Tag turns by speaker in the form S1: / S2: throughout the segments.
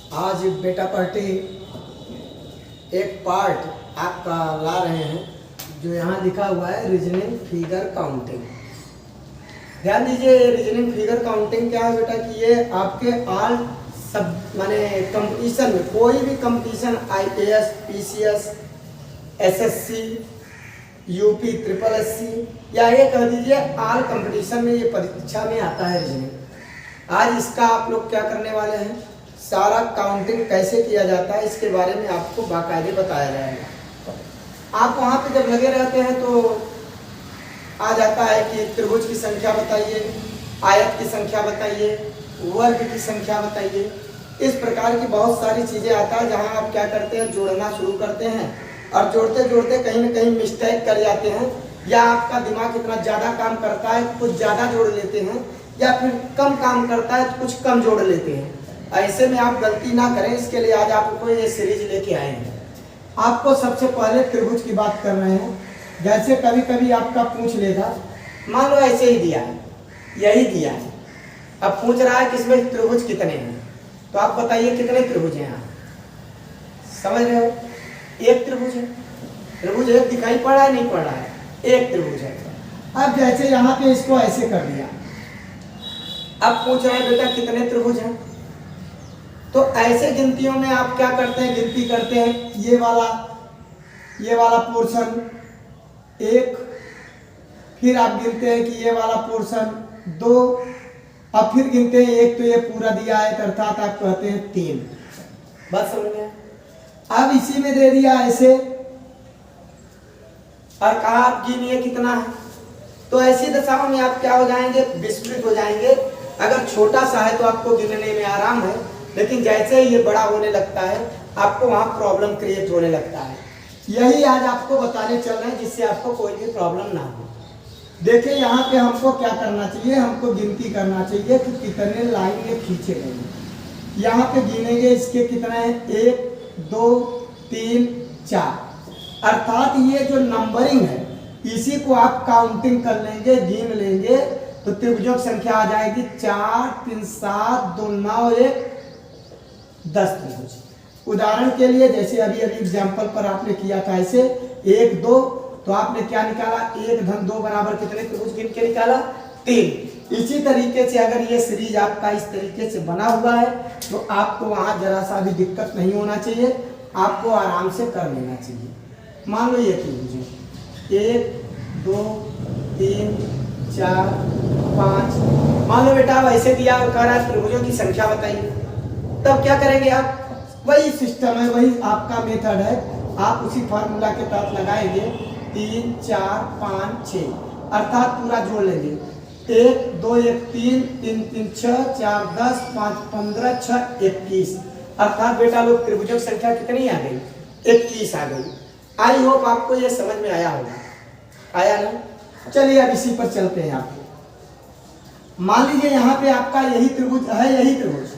S1: आज बेटा पार्टी एक पार्ट आपका ला रहे हैं जो यहाँ लिखा हुआ है रीजनिंग फिगर काउंटिंग। ध्यान दीजिए, रीजनिंग फिगर काउंटिंग क्या है बेटा कि ये आपके ऑल सब माने कंपटीशन में, कोई भी competition IAS, PCS, SSC, UP, SSSC या ये कह दीजिए ऑल कंपटीशन में ये परीक्षा में आता है रीजनिंग। आज इसका आप लोग क्या करने वाले हैं, सारा काउंटिंग कैसे किया जाता है इसके बारे में आपको बाकायदे बताया जाएगा। आप वहाँ पे जब लगे रहते हैं तो आ जाता है कि त्रिभुज की संख्या बताइए, आयत की संख्या बताइए, वर्ग की संख्या बताइए। इस प्रकार की बहुत सारी चीज़ें आता है जहाँ आप क्या करते हैं, जोड़ना शुरू करते हैं और जोड़ते जोड़ते कहीं ना कहीं मिस्टेक कर जाते हैं, या आपका दिमाग इतना ज़्यादा काम करता है कुछ ज़्यादा जोड़ लेते हैं, या फिर कम काम करता है तो कुछ कम जोड़ लेते हैं। ऐसे में आप गलती ना करें, इसके लिए आज आपको ये सीरीज लेके आए हैं। आपको सबसे पहले त्रिभुज की बात कर रहे हैं। जैसे कभी कभी आपका पूछ लेगा, मान लो ऐसे ही दिया है, यही दिया है, अब पूछ रहा है कि इसमें त्रिभुज कितने हैं, तो आप बताइए कितने त्रिभुज हैं। यहाँ समझ रहे हो, एक त्रिभुज है, त्रिभुज एक दिखाई पड़ रहा है, नहीं पड़ रहा है, एक त्रिभुज है। अब जैसे यहाँ पे इसको ऐसे कर दिया, अब पूछ रहे हैं बेटा कितने त्रिभुज हैं, तो ऐसे गिनतियों में आप क्या करते हैं, गिनती करते हैं, ये वाला पोर्शन एक, फिर आप गिनते हैं कि ये वाला पोर्शन दो, अब फिर गिनते हैं एक, तो ये पूरा दिया है अर्थात आप कहते हैं तीन। बात समझ में? अब इसी में दे दिया ऐसे और कहा आप गिनिए कितना है, तो ऐसी दशाओं में आप क्या हो जाएंगे, विस्मृत हो जाएंगे। अगर छोटा सा है तो आपको गिनने में आराम है, लेकिन जैसे ही ये बड़ा होने लगता है आपको वहाँ प्रॉब्लम क्रिएट होने लगता है। यही आज आपको बताने चल रहे हैं जिससे आपको कोई भी प्रॉब्लम ना हो। देखिए यहाँ पे हमको क्या करना चाहिए, हमको गिनती करना चाहिए कि कितने लाइन ये खींचे गए। यहाँ पे गिनेंगे इसके कितने हैं, 1 2 3 4, अर्थात ये जो नंबरिंग है इसी को आप काउंटिंग कर लेंगे, गिन लेंगे, तो त्रिभुजों की संख्या आ जाएगी 4 3 7 2 9 1 10 त्रिभुज। उदाहरण के लिए जैसे अभी एग्जाम्पल पर आपने किया था ऐसे 1 2, तो आपने क्या निकाला, 1 धन 2 बराबर कितने त्रिभुज गिन के निकाला, 3। इसी तरीके से अगर ये सीरीज आपका इस तरीके से बना हुआ है तो आपको वहां जरा सा भी दिक्कत नहीं होना चाहिए, आपको आराम से कर लेना चाहिए। मान लो ये त्रिभुज 1 2 3 4 5, मान लो बेटा वैसे दिया और कह रहा है त्रिभुजों की संख्या बताइए, तब क्या करेंगे आप, वही सिस्टम है, वही आपका मेथड है, आप उसी फार्मूला के तहत लगाएंगे 3 4 5 6, अर्थात पूरा जोड़ लेंगे 1 2 1 3 3 3 6 4 10 5 15 6 21, अर्थात बेटा लोग त्रिभुजों की संख्या कितनी आ गई, 21 आ गई। आई होप आपको ये समझ में आया होगा, आया ना? चलिए अब इसी पर चलते हैं। आपको मान लीजिए यहाँ पे आपका यही त्रिभुज है, यही त्रिभुज,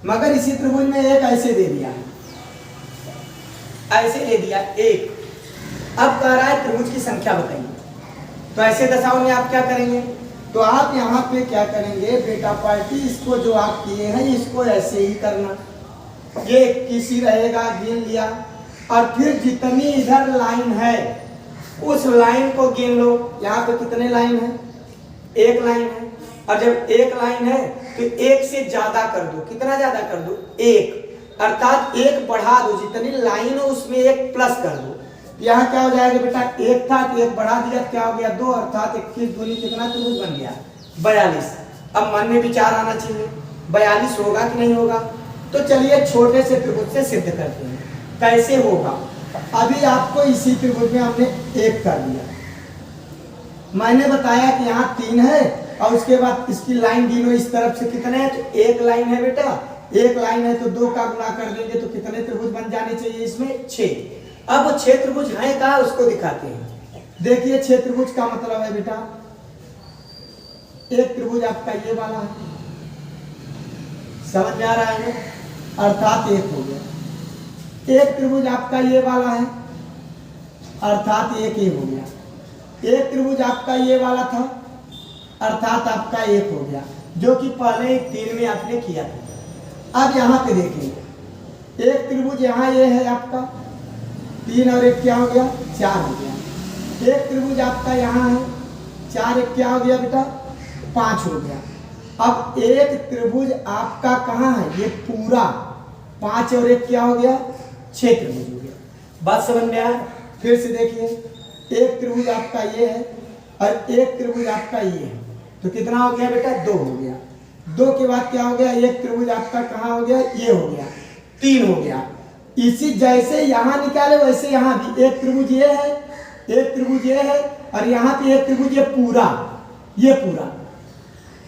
S1: मगर इसी त्रिभुज में एक ऐसे दे दिया है, ऐसे दे दिया एक। अब कह रहा है त्रिभुज की संख्या बताइए, तो ऐसे दशाओं में आप क्या करेंगे, तो आप यहाँ पे क्या करेंगे बेटा पार्टी, इसको जो आप किए हैं इसको ऐसे ही करना, ये 21 ही रहेगा, गिन लिया, और फिर जितनी इधर लाइन है उस लाइन को गिन लो। यहाँ पे कितने लाइन है, एक लाइन है, और जब एक लाइन है तो एक से ज्यादा कर दो, कितना ज्यादा कर दो, एक, अर्थात एक बढ़ा दो, जितनी लाइन हो उसमें एक प्लस कर दो। यहाँ क्या हो जाएगा बेटा, एक था तो एक बढ़ा दिया, क्या हो गया 2, अर्थात 21 दूनी कितना त्रिभुज बन गया, 42। अब मन में विचार आना चाहिए 42 होगा कि नहीं होगा, तो चलिए छोटे से त्रिभुज से सिद्ध करते हैं कैसे होगा। अभी आपको इसी त्रिभुज में हमने एक कर दिया, मैंने बताया कि यहाँ 3 है, और उसके बाद इसकी लाइन गिनो इस तरफ से कितने हैं, तो एक लाइन है बेटा, एक लाइन है तो 2 का गुणा कर देंगे तो कितने त्रिभुज बन जाने चाहिए इसमें, 6। अब 6 त्रिभुज हैं कहाँ उसको दिखाते हैं। देखिए 6 त्रिभुज का मतलब है बेटा, एक त्रिभुज आपका ये वाला है, समझ में आ रहा है, अर्थात एक हो गया। एक त्रिभुज आपका ये वाला है, अर्थात एक ही हो गया। एक त्रिभुज आपका ये वाला था, अर्थात आपका एक हो गया, जो कि पहले 3 में आपने किया था। अब यहाँ पे देखिए एक त्रिभुज यहाँ ये है आपका 3 और 1 क्या हो गया 4 हो गया। एक त्रिभुज आपका यहाँ है 4 1 क्या हो गया बेटा 5 हो गया। अब एक त्रिभुज आपका कहाँ है ये पूरा 5 और 1 क्या हो गया 6 त्रिभुज हो गया। बात समझ में आया? फिर से देखिए एक त्रिभुज आपका ये है और एक त्रिभुज आपका ये है तो कितना हो गया बेटा 2 हो गया। 2 के बाद क्या हो गया एक त्रिभुज आपका कहाँ हो गया ये हो गया 3 हो गया। इसी जैसे यहाँ निकाले वैसे यहाँ भी एक त्रिभुज ये है एक त्रिभुज ये है और यहाँ पे एक त्रिभुज ये पूरा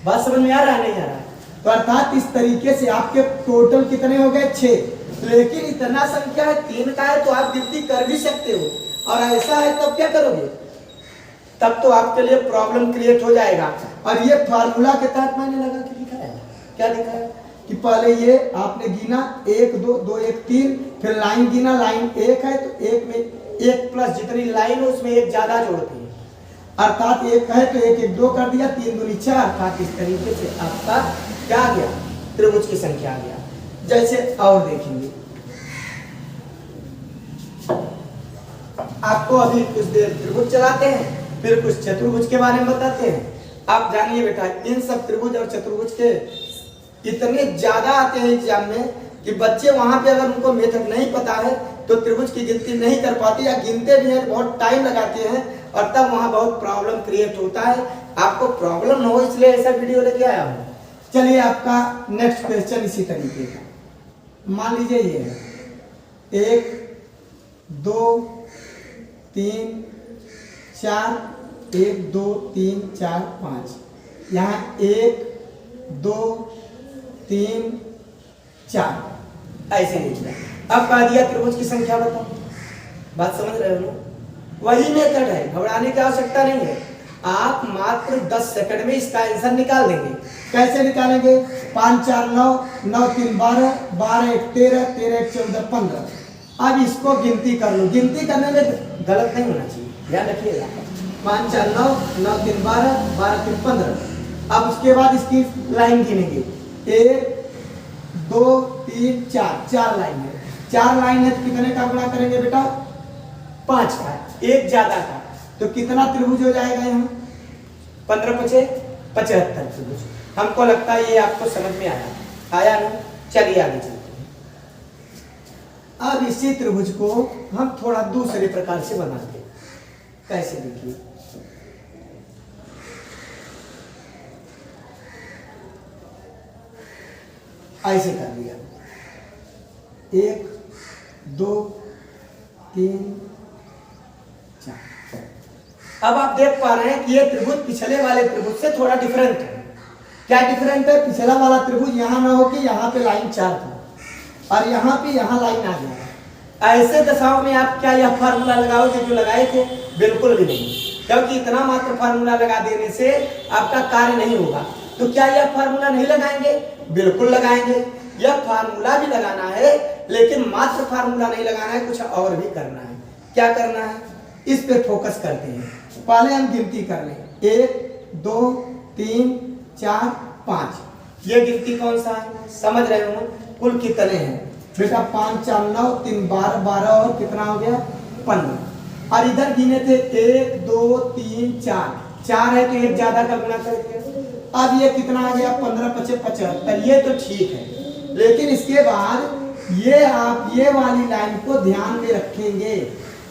S1: बात समझ में आ रहा है नहीं आ रहा है? तो अर्थात इस तरीके से आपके टोटल कितने हो गए 6। लेकिन इतना संख्या है 3 का है तो आप गिनती कर भी सकते हो और ऐसा है तब क्या करोगे तब तो आपके लिए प्रॉब्लम क्रिएट हो जाएगा। और ये फार्मूला के तहत मैंने लगा के दिखाया क्या दिखाया कि पहले ये आपने गिना 1 2 2 1 3 फिर लाइन गिना लाइन 1 है तो 1 में 1 प्लस जितनी लाइन है उसमें 1 ज्यादा जोड़ते हैं अर्थात 1 है तो 1 1 2 कर दिया 3 दूनी 4 अर्थात इस तरीके से आपका क्या आ गया त्रिभुज की संख्या आ गया। जैसे और देखेंगे आपको अभी कुछ देर त्रिभुज चलाते हैं फिर कुछ चतुर्भुज के बारे में बताते हैं। आप जानिए बेटा इन सब त्रिभुज और चतुर्भुज के इतने ज्यादा आते हैं एग्जाम में कि बच्चे वहां पे अगर उनको मेथड नहीं पता है तो त्रिभुज की गिनती नहीं कर पाते या गिनते भी हैं बहुत टाइम लगाते हैं और तब वहां बहुत प्रॉब्लम क्रिएट होता है। आपको प्रॉब्लम न हो इसलिए ऐसा वीडियो लेके आया हूं। चलिए आपका नेक्स्ट क्वेश्चन इसी तरीके का मान लीजिए ये है 1 2 3 4 1 2 3 4 5 यहाँ 1 2 3 4 ऐसे लिखना। अब कहा दिया त्रिभुज की संख्या बताओ। बात समझ रहे हो? वही मेथड है घबराने की आवश्यकता नहीं है। आप मात्र 10 सेकंड में इसका आंसर निकाल देंगे। कैसे निकालेंगे 5 4 9 9 3 12 12 1 13 13 1 14 15। अब इसको गिनती कर लो। गिनती करने में गलत नहीं होना चाहिए ध्यान रखिएगा। 5 4 9 9 3 12 12 3 15। अब उसके बाद इसकी लाइन गिनेंगे 1 2 3 4 4 लाइन है। 4 लाइन है तो कितने का गुणा करेंगे बेटा 5 का एक ज्यादा का तो कितना त्रिभुज हो जाएगा यहाँ 15 5 75 त्रिभुज। हमको लगता है ये आपको समझ में आया ना। चलिए आगे चलते हैं। अब इसी त्रिभुज को हम थोड़ा दूसरे प्रकार से बनाते हैं। कैसे देखिए ऐसे कर लिया 1 2 3 4। अब आप देख पा रहे हैं कि ये त्रिभुज पिछले वाले त्रिभुज से थोड़ा डिफरेंट है। क्या डिफरेंट है पिछला वाला त्रिभुज यहाँ ना हो कि यहाँ पे लाइन 4 था और यहाँ पे यहाँ लाइन आ गया। ऐसे दशाओं में आप क्या यह फार्मूला लगाओगे जो लगाए थे बिल्कुल भी नहीं क्योंकि इतना मात्र फार्मूला लगा देने से आपका कार्य नहीं होगा। तो क्या यह फार्मूला नहीं लगाएंगे बिल्कुल लगाएंगे। यह फार्मूला भी लगाना है लेकिन मात्र फार्मूला नहीं लगाना है कुछ और भी करना है। क्या करना है इस पे फोकस करते हैं। पहले हम गिनती कर लें 1 2 3 4 5। ये गिनती कौन सा है समझ रहे हो कुल कितने हैं बेटा 5 4 9 3 12 12 और कितना हो गया 15। और इधर गिने थे 1 2 3 4 है तो एक ज्यादा का गुना कर दिया। अब ये कितना आ गया 15 5 75। ये तो ठीक है लेकिन इसके बाद ये आप ये वाली लाइन को ध्यान में रखेंगे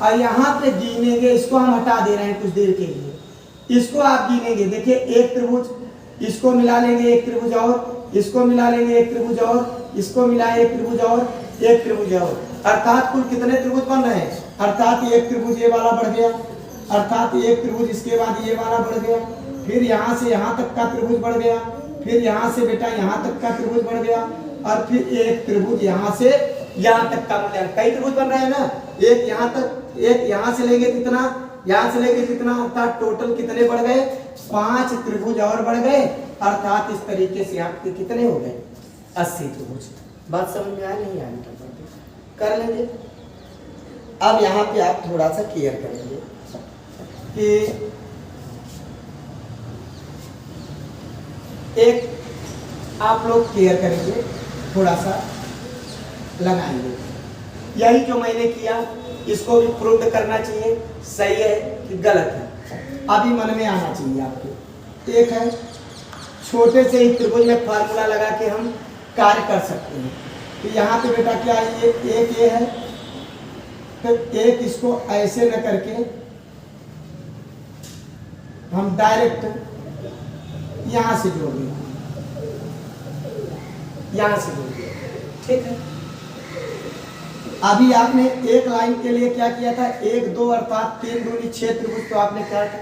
S1: और यहाँ पे गिनेंगे। इसको हम हटा दे रहे हैं कुछ देर के लिए। इसको आप गिनेंगे देखिए एक त्रिभुज इसको मिला लेंगे एक त्रिभुज और इसको मिला लेंगे एक त्रिभुज और इसको मिलाए एक त्रिभुज और एक त्रिभुज और अर्थात कुल कितने त्रिभुज बन रहे हैं। अर्थात एक त्रिभुज ये वाला बढ़ गया अर्थात एक त्रिभुज इसके बाद ये वाला बढ़ गया फिर यहाँ से यहाँ तक का त्रिभुज बढ़ गया फिर यहाँ से बेटा यहाँ तक का त्रिभुज बढ़ गया और फिर एक त्रिभुज यहाँ से यहाँ तक का मूल्यांकन। कई त्रिभुज बन रहे हैं ना एक यहाँ तक एक यहाँ से लेंगे कितना यहाँ से लेंगे कितना अर्थात टोटल कितने बढ़ गए 5 त्रिभुज और बढ़ गए अर्थात इस तरीके से आपके कितने हो गए 80 त्रिभुज। बात समझ में आया नहीं आया कर लेंगे। अब यहाँ पे आप थोड़ा सा क्लियर करेंगे कि एक आप लोग क्लियर करेंगे थोड़ा सा लगाएंगे। यही जो मैंने किया, इसको भी प्रूव करना चाहिए सही है कि गलत है। अभी मन में आना चाहिए आपको। एक है छोटे से ही त्रिभुज में फार्मूला लगा के हम कार्य कर सकते हैं। तो यहाँ पे बेटा क्या है, एक ये है, तो एक इसको ऐसे न करके हम डायरेक्ट यहाँ से जोड़ देंगे, यहाँ से जोड़ देंगे, ठीक है। अभी आपने एक लाइन के लिए क्या किया था, 1 2 अर्थात 3 दूनी 6 त्रिभुज तो आपने क्या था,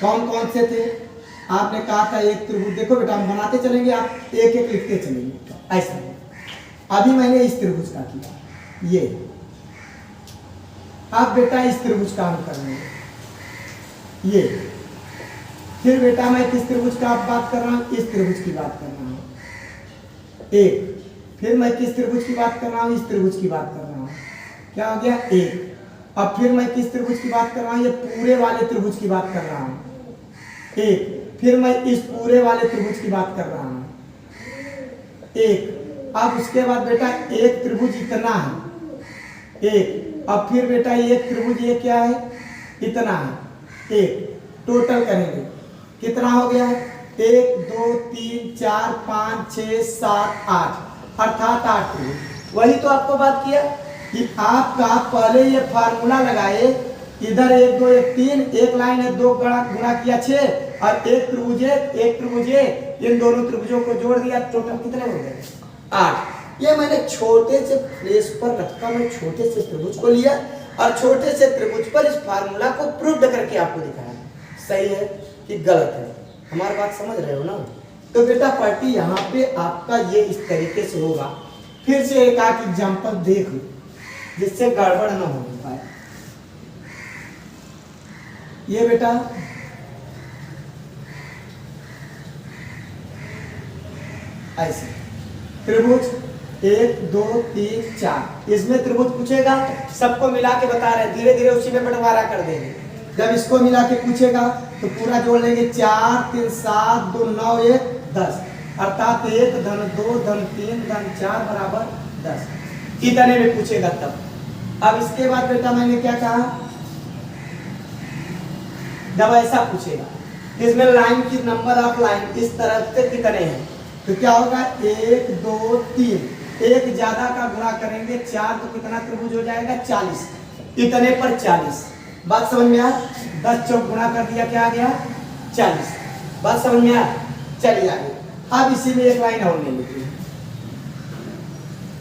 S1: कौन कौन से थे आपने कहा था एक त्रिभुज। देखो बेटा हम बनाते चलेंगे, आप एक एक लिखते चलेंगे ऐसा। अभी मैंने इस त्रिभुज का किया ये, अब बेटा इस त्रिभुज का हम करेंगे ये। फिर बेटा मैं किस त्रिभुज का बात कर रहा हूँ, इस त्रिभुज की बात कर रहा हूँ एक। फिर मैं किस त्रिभुज की बात कर रहा हूँ, इस त्रिभुज की बात कर रहा हूँ, क्या हो गया एक। अब फिर मैं किस त्रिभुज की बात कर रहा हूँ, ये पूरे वाले त्रिभुज की बात कर रहा हूँ एक। फिर मैं इस पूरे वाले त्रिभुज की बात कर रहा हूँ एक। अब उसके बाद बेटा एक त्रिभुज इतना है एक। अब फिर बेटा एक त्रिभुज ये क्या है, इतना है एक। टोटल करेंगे कितना हो गया, 1 2 3 4 5 6 7 8 अर्थात 8 त्रिभुज। वही तो आपको बात किया कि आपका पहले ये फार्मूला लगाए, इधर 1 2 1 3, एक लाइन है 2 गुणा किया 6 और एक त्रिभुज एक त्रिभुज, इन दोनों त्रिभुजों को जोड़ दिया, टोटल कितने हो गए 8। ये मैंने छोटे से प्लेस पर रखा, मैं छोटे से त्रिभुज को लिया और छोटे से त्रिभुज पर इस फार्मूला को प्रूव करके आपको दिखाया सही है कि गलत है। हमारी बात समझ रहे हो ना। तो बेटा पार्टी यहाँ पे आपका ये इस तरीके से होगा। फिर से एक आध एग्जाम्पल देख लो जिससे गड़बड़ ना हो पाए। ये बेटा ऐसे त्रिभुज 1 2 3 4, इसमें त्रिभुज पूछेगा, सबको मिला के बता रहे, धीरे धीरे उसी में बंटवारा कर देंगे। जब इसको मिला के पूछेगा तो पूरा जोड़ लेंगे, 4 3 7 2 9 1 10 अर्थात 1 धन 2 धन 3 धन 4 बराबर 10। इतने में पूछेगा तब। अब इसके बाद बेटा मैंने क्या कहा, जब ऐसा पूछेगा इसमें लाइन की नंबर ऑफ लाइन इस तरह से कितने हैं तो क्या होगा 1 2 3, एक ज्यादा का गुणा करेंगे 4 तो कितना त्रिभुज हो जाएगा 40, इतने पर 40। बात समझ में आ, 10 चौक गुणा कर दिया क्या आ गया 40। बात समझ में आ, चलिए आगे। अब इसी में एक लाइन और ले लेते हैं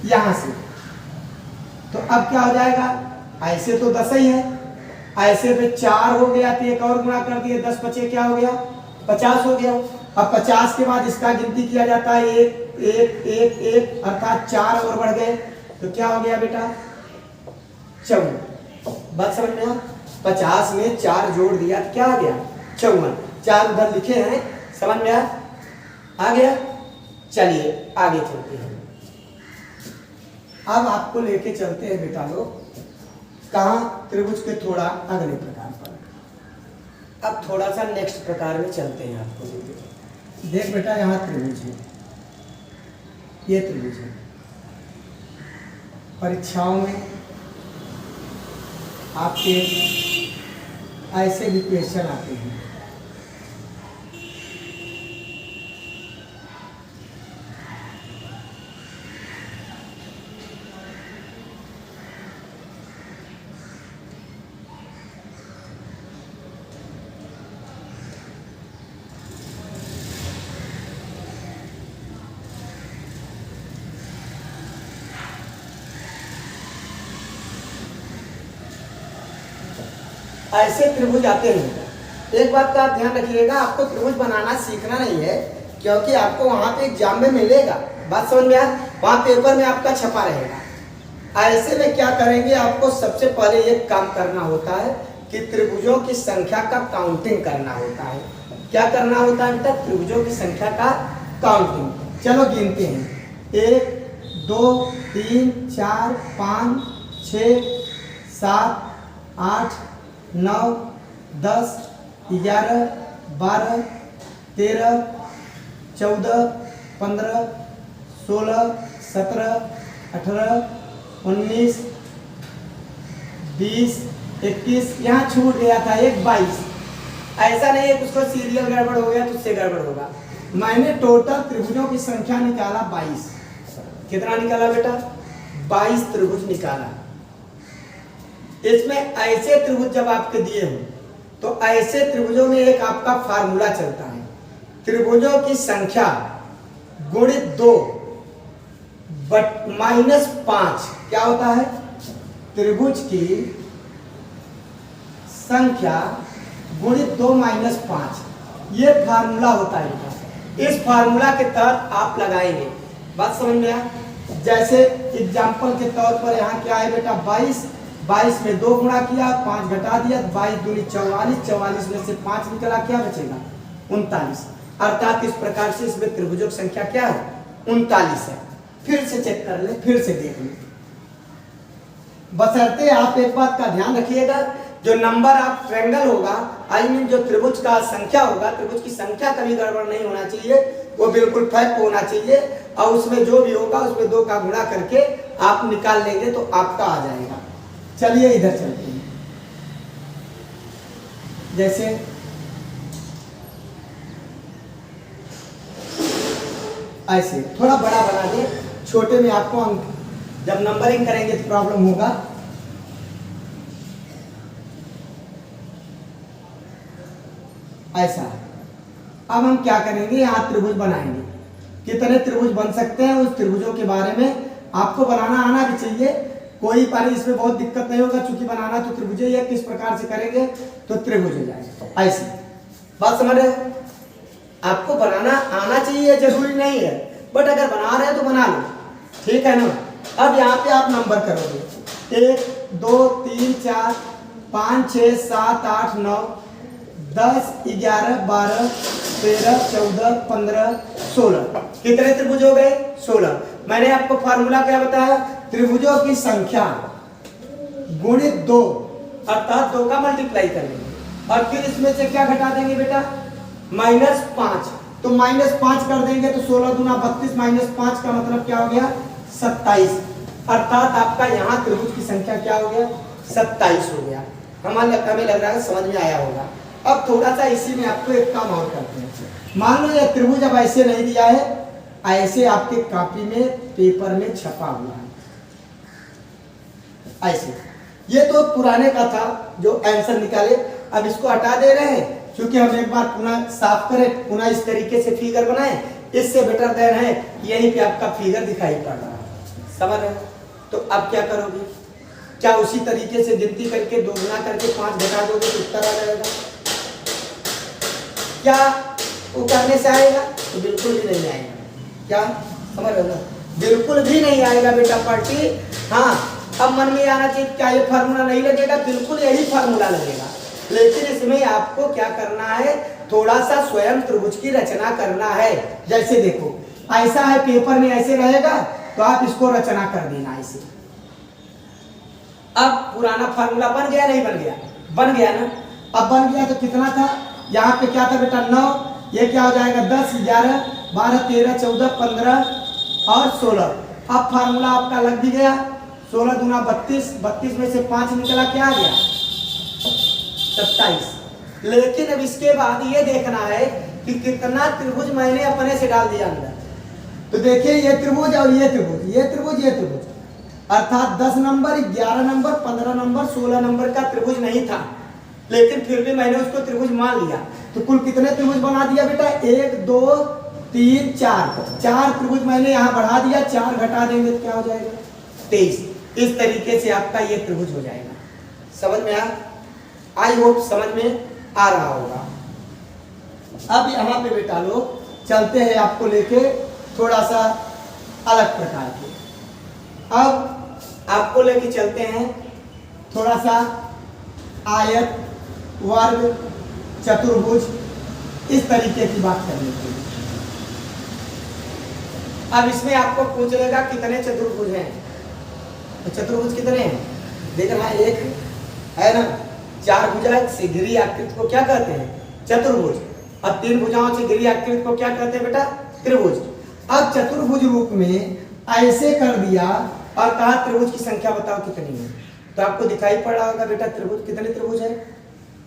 S1: यहां से, तो अब क्या हो जाएगा, ऐसे तो 10 ही है, ऐसे पे 4 हो गया तो एक और गुणा कर दिए, 10 बचे क्या हो गया 50 हो गया। अब 50 के बाद इसका गिनती किया जाता है 1 1 1 1 अर्थात 4 और बढ़ गए तो क्या हो गया बेटा 54। बात समझ में आ, 50 में 4 जोड़ दिया तो क्या आ गया 54। 4 उधर लिखे हैं, समझ में आ गया। चलिए आगे चलते हैं। अब आपको लेके चलते हैं बेटा लोग कहाँ, त्रिभुज के थोड़ा अगले प्रकार पर। अब थोड़ा सा नेक्स्ट प्रकार में चलते हैं। आपको देख बेटा यहाँ त्रिभुज है, ये त्रिभुज है। परीक्षाओं में आपके ऐसे भी क्वेश्चन आते हैं। ऐसे त्रिभुज आते हैं। एक बात का आप ध्यान रखिएगा, आपको त्रिभुज बनाना सीखना नहीं है, क्योंकि आपको वहां पे एग्जाम में मिलेगा। बात समझ में आ, वहां पेपर में आपका छपा रहेगा। ऐसे में क्या करेंगे, आपको सबसे पहले एक काम करना होता है कि त्रिभुजों की संख्या का काउंटिंग करना होता है। क्या करना होता है बेटा, त्रिभुजों की संख्या का काउंटिंग। चलो गिनते हैं, 1 2 3 4 5 6 7 8 9 10 11 12 13 14 15 16 17, 18, 19, 20, 21, यहाँ छूट गया था एक 22। ऐसा नहीं है कि उसको सीरियल गड़बड़ हो गया तो उससे गड़बड़ होगा। मैंने टोटल त्रिभुजों की संख्या निकाला 22। कितना निकाला बेटा? 22 त्रिभुज निकाला। इसमें ऐसे त्रिभुज जब आपके दिए हो तो ऐसे त्रिभुजों में एक आपका फार्मूला चलता है, त्रिभुजों की संख्या गुणित 2 बट -5 क्या होता है? त्रिभुज की संख्या गुणित 2 - 5, ये फार्मूला होता है बेटा। इस फार्मूला के तहत आप लगाएंगे। बात समझ में आया? जैसे एग्जाम्पल के तौर पर यहाँ क्या है बेटा? 22 में 2 गुणा किया, 5 घटा दिया, 22 दूनी 44, 44 में से 5 निकला, क्या बचेगा? 39। अर्थात इस प्रकार से इसमें त्रिभुजों की संख्या क्या है? 39 है। फिर से चेक कर ले, फिर से देख ले। बशर्ते आप एक बात का ध्यान रखिएगा, जो नंबर आप ट्रायंगल होगा, आई मीन जो त्रिभुज का संख्या होगा, त्रिभुज की संख्या कभी गड़बड़ नहीं होना चाहिए, वो बिल्कुल फैक्ट होना चाहिए। और उसमें जो भी होगा उसमें 2 का गुणा करके आप निकाल लेंगे तो आपका आ जाएगा। चलिए इधर चलते हैं। जैसे ऐसे थोड़ा बड़ा बना दे, छोटे में आपको अंक जब नंबरिंग करेंगे तो प्रॉब्लम होगा। ऐसा अब हम क्या करेंगे, यहाँ त्रिभुज बनाएंगे। कितने त्रिभुज बन सकते हैं उस त्रिभुजों के बारे में आपको बनाना आना भी चाहिए। कोई पारी इसमें बहुत दिक्कत नहीं होगा, क्योंकि बनाना तो त्रिभुज ही है। किस प्रकार से करेंगे तो त्रिभुज हो जाएगा। ऐसे बात समझ रहे हो? आपको बनाना आना चाहिए, जरूरी नहीं है, बट अगर बना रहे हैं तो बना लो, ठीक है ना। अब यहाँ पे आप नंबर करोगे 1, 2, 3, 4, 5, 6, 7, 8, 9, 10, 11, 12, 13, 14, 15, 16। कितने त्रिभुज हो गए? 16। मैंने आपको फार्मूला क्या बताया? त्रिभुजों की संख्या गुणित 2, अर्थात 2 का मल्टीप्लाई करेंगे और फिर इसमें से क्या घटा देंगे बेटा? -5। तो -5 कर देंगे तो 16 दूना 32, -5 का मतलब क्या हो गया? 27। अर्थात आपका यहाँ त्रिभुज की संख्या क्या हो गया? 27 हो गया। हमें लग रहा है समझ में आया होगा। अब थोड़ा सा इसी में आपको एक काम और करते हैं। मान लो ये त्रिभुज अब ऐसे नहीं दिया है, ऐसे आपके कॉपी में पेपर में छपा हुआ है ऐसे। ये तो पुराने का था जो आंसर निकाले। अब इसको हटा दे रहे हैं, क्योंकि हम एक बार पुनः साफ करें, पुनः इस तरीके से फिगर बनाएं। इससे बेटर देन है यहीं पे आपका फिगर दिखाई पड़ रहा है, समझ रहे हो? तो अब क्या करोगे? क्या उसी तरीके से गिनती करके 2 गुना करके 5 घटा दोगे तो उत्तर आ जाएगा? क्या वो करने से आएगा? तो बिल्कुल भी नहीं आएगा। क्या समझ रहे हो ना? बिल्कुल भी नहीं आएगा बेटा पार्टी। हाँ, अब मन में आना चाहिए क्या ये फार्मूला नहीं लगेगा? बिल्कुल यही फार्मूला लगेगा, लेकिन इसमें आपको क्या करना है? थोड़ा सा स्वयं त्रिभुज की रचना करना है। जैसे देखो ऐसा है, पेपर में ऐसे रहेगा तो आप इसको रचना कर देना ऐसे। अब पुराना फार्मूला बन गया नहीं बन गया? बन गया ना। अब बन गया तो कितना था? यहाँ पे क्या था बेटा? 9। ये क्या हो जाएगा? 10, 11, 12, 13, 14, 15 और 16। अब फार्मूला आपका लग भी गया। 16 दूना 32, 32 में से 5 निकला, क्या आ गया? 27। लेकिन अब इसके बाद ये देखना है कि कितना त्रिभुज मैंने अपने से डाल दिया अंदर। तो देखिए ये त्रिभुज और ये त्रिभुज, ये त्रिभुज, ये त्रिभुज, अर्थात 10 नंबर, 11 नंबर, 15 नंबर, 16 नंबर का त्रिभुज नहीं था, लेकिन फिर भी मैंने उसको त्रिभुज मान लिया। तो कुल कितने त्रिभुज बना दिया बेटा? 1, 2, 3, 4 त्रिभुज मैंने यहाँ बढ़ा दिया। 4 घटा देंगे तो क्या हो जाएगा? 23। इस तरीके से आपका ये त्रिभुज हो जाएगा। समझ में आया? आई होप समझ में आ रहा होगा। अब यहाँ पे बेटा लोग चलते हैं आपको लेके थोड़ा सा अलग प्रकार के। अब आपको लेके चलते हैं थोड़ा सा आयत, वर्ग, चतुर्भुज, इस तरीके की बात करने के लिए। अब इसमें आपको पूछ लेगा कितने चतुर्भुज हैं? तो चतुर्भुज कितने हैं? देख रहा है, एक है ना। 4 भुजाएं से घिरी आकृति को क्या कहते हैं? चतुर्भुज। और 3 भुजाओं से घिरी आकृति को क्या कहते हैं बेटा? त्रिभुज। अब चतुर्भुज रूप में ऐसे कर दिया और कहा त्रिभुज की संख्या बताओ कितनी है, तो आपको दिखाई पड़ रहा होगा बेटा त्रिभुज कितने त्रिभुज है।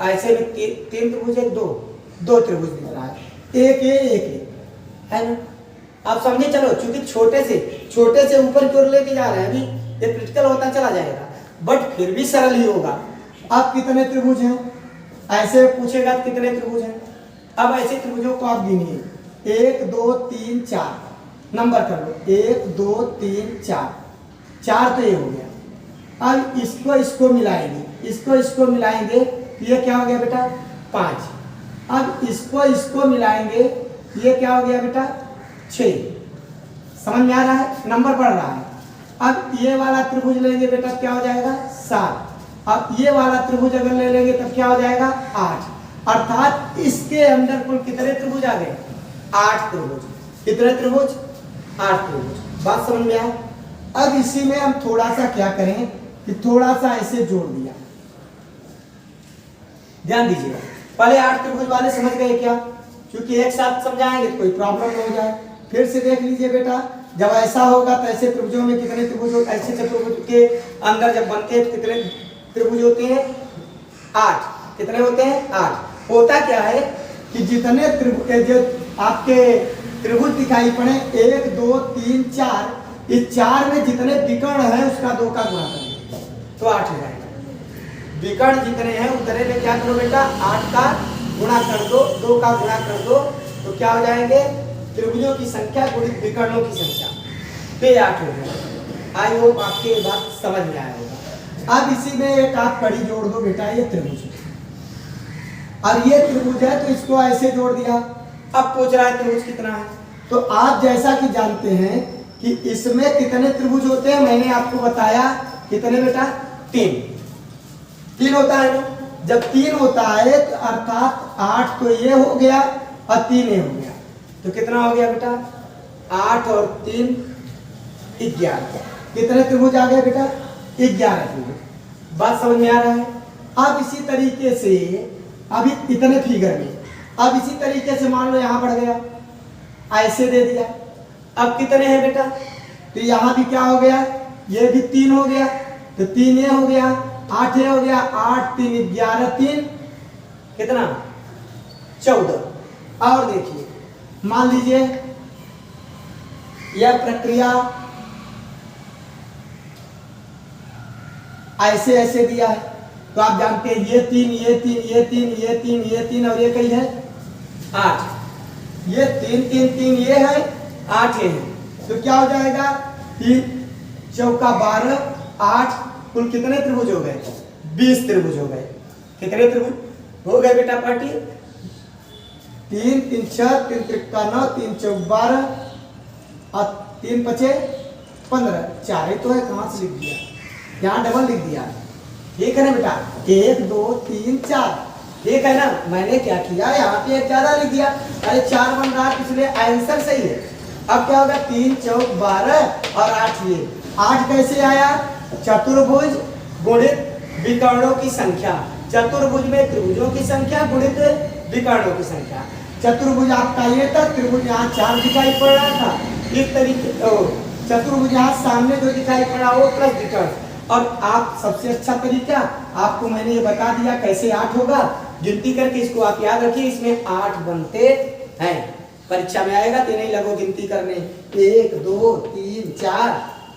S1: ऐसे में तीन त्रिभुज है, दो त्रिभुज दिख रहा है, एक ये है ना। आप समझे, चलो चूंकि छोटे से ऊपर की ओर लेके जा रहे हैं, अभी ये क्रिटिकल होता चला जाएगा, बट फिर भी सरल ही होगा। अब कितने त्रिभुज हैं, ऐसे पूछेगा कितने त्रिभुज हैं। अब ऐसे त्रिभुजों को आप गिनिए, 1 2 3 4 नंबर कर लो, 1 2 3 4 तो ये हो गया। अब इसको मिलाएंगे, ये क्या हो गया बेटा 5। अब इसको मिलाएंगे, ये क्या हो गया बेटा 6। समझ में आ रहा है, नंबर बढ़ रहा है। अब ये वाला त्रिभुज लेंगे बेटा क्या हो जाएगा 7। अब ये वाला त्रिभुज अगर ले लेंगे तब क्या हो जाएगा 8। अर्थात इसके अंदर कुल कितने त्रिभुज आ गए 8 त्रिभुज। कितने त्रिभुज 8 त्रिभुज। बात समझ में आया। अब इसी में हम थोड़ा सा क्या करें कि थोड़ा सा ऐसे जोड़ दिया। ध्यान दीजिएगा, पहले 8 त्रिभुज वाले समझ गए क्या, क्योंकि एक साथ समझाएंगे तो कोई प्रॉब्लम हो जाए। फिर से देख लीजिए बेटा, जब ऐसा होगा तो ऐसे त्रिभुजों में कितने त्रिभुज होते, ऐसे चतुर्भुज के अंदर जब बनते हैं तो कितने त्रिभुज होते हैं 8। कितने होते हैं 8। होता क्या है कि जितने त्रिभुज जो आपके त्रिभुज दिखाई पड़े 1 2 3 4, इस 4 में जितने विकर्ण है उसका 2 का गुणा करेंगे तो 8 हो जाएगा। विकर्ण जितने हैं उतने में क्या करो बेटा 8 का गुणा कर दो, 2 का गुणा कर दो, तो क्या हो जाएंगे त्रिभुजों की संख्या गुणित विकर्णों की संख्या, तो 8 हो जाएगा। आई होप आपके बात समझ में आया होगा। अब इसी में एक आप कड़ी जोड़ दो बेटा, ये त्रिभुज और ये त्रिभुज है तो इसको ऐसे जोड़ दिया। अब पूछ रहा है त्रिभुज कितना है, तो आप जैसा कि जानते हैं कि इसमें कितने त्रिभुज होते हैं, मैंने आपको बताया कितने बेटा 3 होता है ना। जब 3 होता है तो अर्थात 8 तो ये हो गया और 3 ये हो गया, तो कितना हो गया बेटा 8 और 3 11। कितने त्रिभुज आ गए बेटा 11 त्रिभुज। बात समझ में आ रहा है। अब इसी तरीके से अभी इतने फिगर में, अब इसी तरीके से मान लो यहां बढ़ गया, ऐसे दे दिया। अब कितने हैं बेटा, तो यहां भी क्या हो गया, ये भी 3 हो गया, तो 3 ये हो गया, 8 ये हो गया, 8 3 11, 3 कितना 14। और देखिए मान लीजिए यह प्रक्रिया ऐसे ऐसे दिया है, तो आप जानते हैं ये 3 ये 3 ये 3 ये 3 ये 3 और ये कई है 8। ये 3 3 3 ये है 8 ये है, तो क्या हो जाएगा 3 चौका 12 8, कुल कितने त्रिभुज हो गए 20 त्रिभुज हो गए। कितने त्रिभुज हो गए बेटा पार्टी 3 3 6 3 त्रिका 9 3 चौक 12 और 3 पचे 15। 4 ही तो है, कहां से लिख दिया, यहाँ डबल लिख दिया। ठीक है ना बेटा 1 2 3 4, ठीक है ना। मैंने क्या किया यहाँ पे 1 ज्यादा लिख दिया, अरे 4 बन रहा है इसलिए आंसर सही है। अब क्या होगा 3 चौक 12 और 8 ये 8 कैसे आया, चतुर्भुज गुणित विकर्णों की संख्या। चतुर्भुज में त्रिभुजों की संख्या गुणित विकर्णों की संख्या। चतुर्भुज आपका ये था, त्रिभुज यहाँ 4 दिखाई पड़ रहा था, इस तरीके चतुर्भुज यहाँ सामने जो दिखाई पड़ा वो प्लस विकर्ण। और आप सबसे अच्छा तरीका आपको मैंने ये बता दिया कैसे 8 होगा, गिनती करके इसको आप याद रखिए, इसमें 8 बनते हैं। परीक्षा में आएगा तो नहीं लगो गिनती करने 1 2 3 4,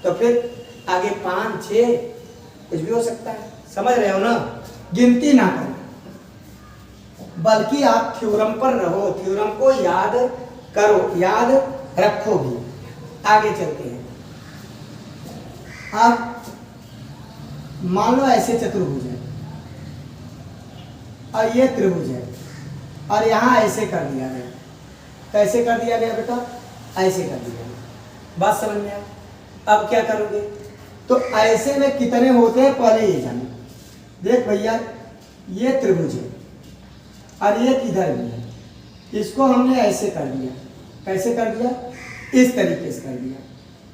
S1: तो फिर आगे 5 6 कुछ भी हो सकता है। समझ रहे हो ना, गिनती ना करो बल्कि आप थ्योरम पर रहो, थ्योरम को याद करो, याद रखो भी। आगे चलते हैं। आप मान लो ऐसे चतुर्भुज है और ये त्रिभुज है और यहाँ ऐसे कर दिया गया। कैसे कर दिया गया बेटा, ऐसे कर दिया गया। बात समझ में आया। अब क्या करोगे, तो ऐसे में कितने होते हैं पहले ये जानो। देख भैया ये त्रिभुज है और ये किधर भी है, इसको हमने ऐसे कर दिया। कैसे कर दिया, इस तरीके से कर दिया।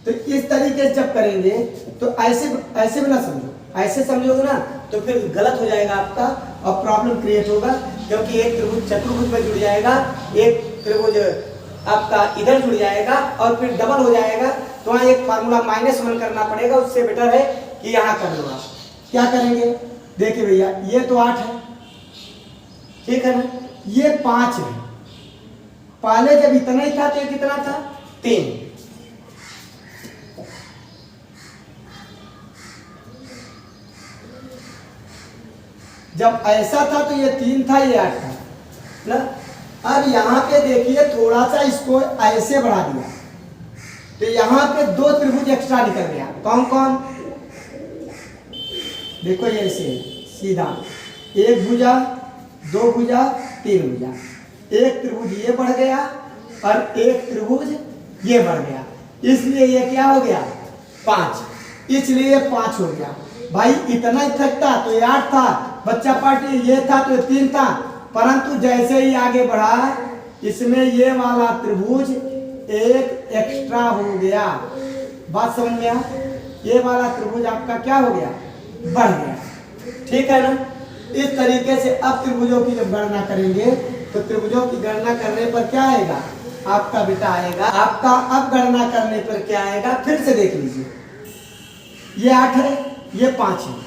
S1: तो इस तरीके से जब करेंगे तो ऐसे भी ना समझो, ऐसे समझोगे ना तो फिर गलत हो जाएगा आपका और प्रॉब्लम क्रिएट होगा, क्योंकि एक त्रिभुज चतुर्भुज में जुड़ जाएगा, एक त्रिभुज आपका इधर जुड़ जाएगा और फिर डबल हो जाएगा, तो वहाँ एक फार्मूला -1 करना पड़ेगा, उससे बेटर है कि यहाँ कर लो आप। क्या करेंगे, देखिए भैया ये तो 8 है, ठीक है ना, ये 5 है, पहले जब इतना ही था तो ये कितना था 3, जब ऐसा था तो ये 3 था, ये 8 था ना। अब यहाँ पे देखिए थोड़ा सा इसको ऐसे बढ़ा दिया तो यहाँ पे 2 त्रिभुज एक्स्ट्रा निकल गया। कौन कौन, देखो ये ऐसे सीधा, 1 भुजा, 2 भुजा, 3 भुजा, एक त्रिभुज ये बढ़ गया और एक त्रिभुज ये बढ़ गया, इसलिए ये क्या हो गया 5, इसलिए 5 हो गया। भाई इतना ही था तो ये 8 था, बच्चा पार्टी ये था तो ये 3 था, परंतु जैसे ही आगे बढ़ा इसमें ये वाला त्रिभुज एक एक्स्ट्रा हो गया। बात समझ में आ, ये वाला त्रिभुज आपका क्या हो गया, बढ़ गया, ठीक है ना। इस तरीके से अब त्रिभुजों की जब गणना करेंगे तो त्रिभुजों की गणना करने पर क्या आएगा आपका बेटा आएगा, आपका अब गणना करने पर क्या आएगा, फिर से देख लीजिए, ये 8 है, ये 5 है।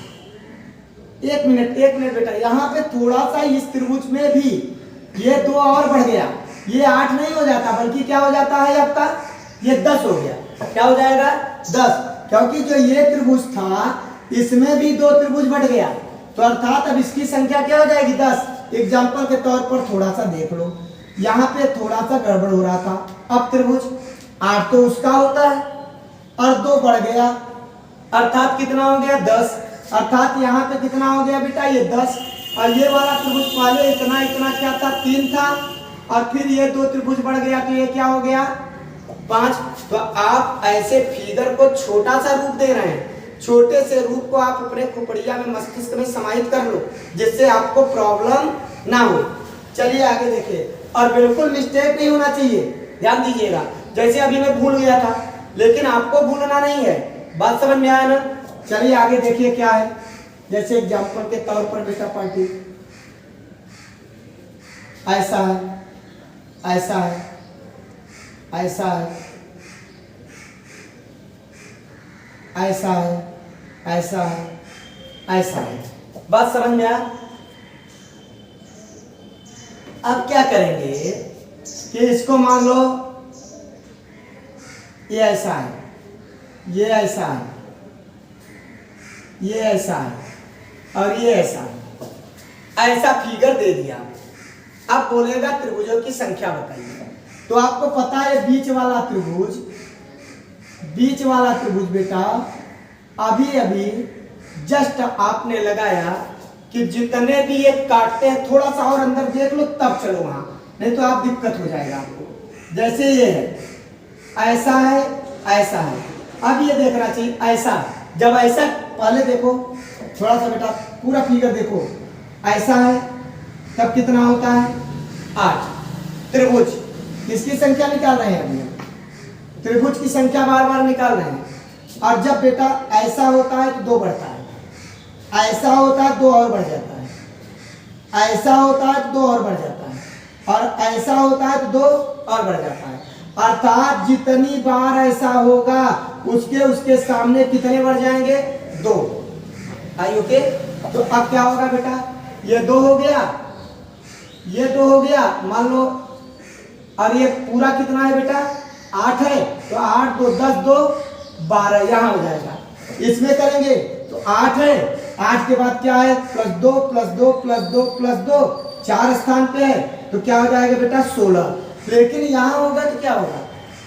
S1: एक मिनट बेटा, यहाँ पे थोड़ा सा इस त्रिभुज में भी ये 2 और बढ़ गया, ये 8 नहीं हो जाता बल्कि क्या हो जाता है आपका, ये 10 हो गया। क्या हो जाएगा 10, क्योंकि जो ये त्रिभुज था इसमें भी 2 त्रिभुज बढ़ गया, तो अर्थात अब इसकी संख्या क्या हो जाएगी 10। एग्जाम्पल के तौर पर थोड़ा सा देख लो, यहाँ पे थोड़ा सा गड़बड़ हो रहा था, अब त्रिभुज 8 तो उसका होता है और 2 बढ़ गया, अर्थात कितना हो गया 10, अर्थात यहाँ पे कितना हो गया बेटा ये 10, और ये वाला त्रिभुज पहले इतना क्या था 3 था, और फिर ये 2 त्रिभुज बढ़ गया तो ये क्या हो गया 5। तो आप ऐसे फिगर को छोटा सा रूप दे रहे हैं, छोटे से रूप को आप अपने खोपड़िया में मस्तिष्क में समाहित कर लो जिससे आपको प्रॉब्लम ना हो। चलिए आगे देखिए, और बिल्कुल मिस्टेक नहीं होना चाहिए, ध्यान दीजिएगा। जैसे अभी मैं भूल गया था लेकिन आपको भूलना नहीं है, बात समझ में आया ना। चलिए आगे देखिए क्या है, जैसे एग्जाम्पल के तौर पर बेटा पार्टी ऐसा है, ऐसा है, ऐसा है, ऐसा है, ऐसा है, ऐसा है, बात समझ में आया। अब क्या करेंगे कि इसको मान लो ये ऐसा है, ये ऐसा है, ये ऐसा है और ये ऐसा है, ऐसा फिगर दे दिया। अब बोलेगा त्रिभुजों की संख्या बताइए, तो आपको पता है बीच वाला त्रिभुज, बीच वाला त्रिभुज बेटा अभी अभी जस्ट आपने लगाया कि जितने भी ये काटते हैं थोड़ा सा और अंदर देख लो तब चलो वहां, नहीं तो आप दिक्कत हो जाएगा आपको। जैसे ये है, ऐसा है, ऐसा है, अब ये देखना चाहिए ऐसा, जब ऐसा पहले देखो थोड़ा सा बेटा पूरा फिगर देखो, ऐसा है तब कितना होता है 8 त्रिभुज, किसकी संख्या निकाल रहे हैं अभी, त्रिभुज की संख्या बार बार निकाल रहे हैं। और जब बेटा ऐसा होता है तो 2 बढ़ता है, ऐसा होता है 2 और बढ़ जाता है, ऐसा होता है तो 2 और बढ़ जाता है, और ऐसा होता है तो 2 और बढ़ जाता है। अर्थात जितनी बार ऐसा होगा उसके सामने कितने बढ़ जाएंगे 2। आई ओके। तो अब क्या होगा बेटा, ये 2 हो गया, ये 2 हो गया मान लो, और ये पूरा कितना है बेटा 8 है, तो 8 2 10 2 12 यहाँ हो जाएगा। इसमें करेंगे तो 8 है, 8 के बाद क्या है +2 +2 +2 +2 4 स्थान पे है, तो क्या हो जाएगा बेटा 16। लेकिन यहाँ होगा तो क्या होगा,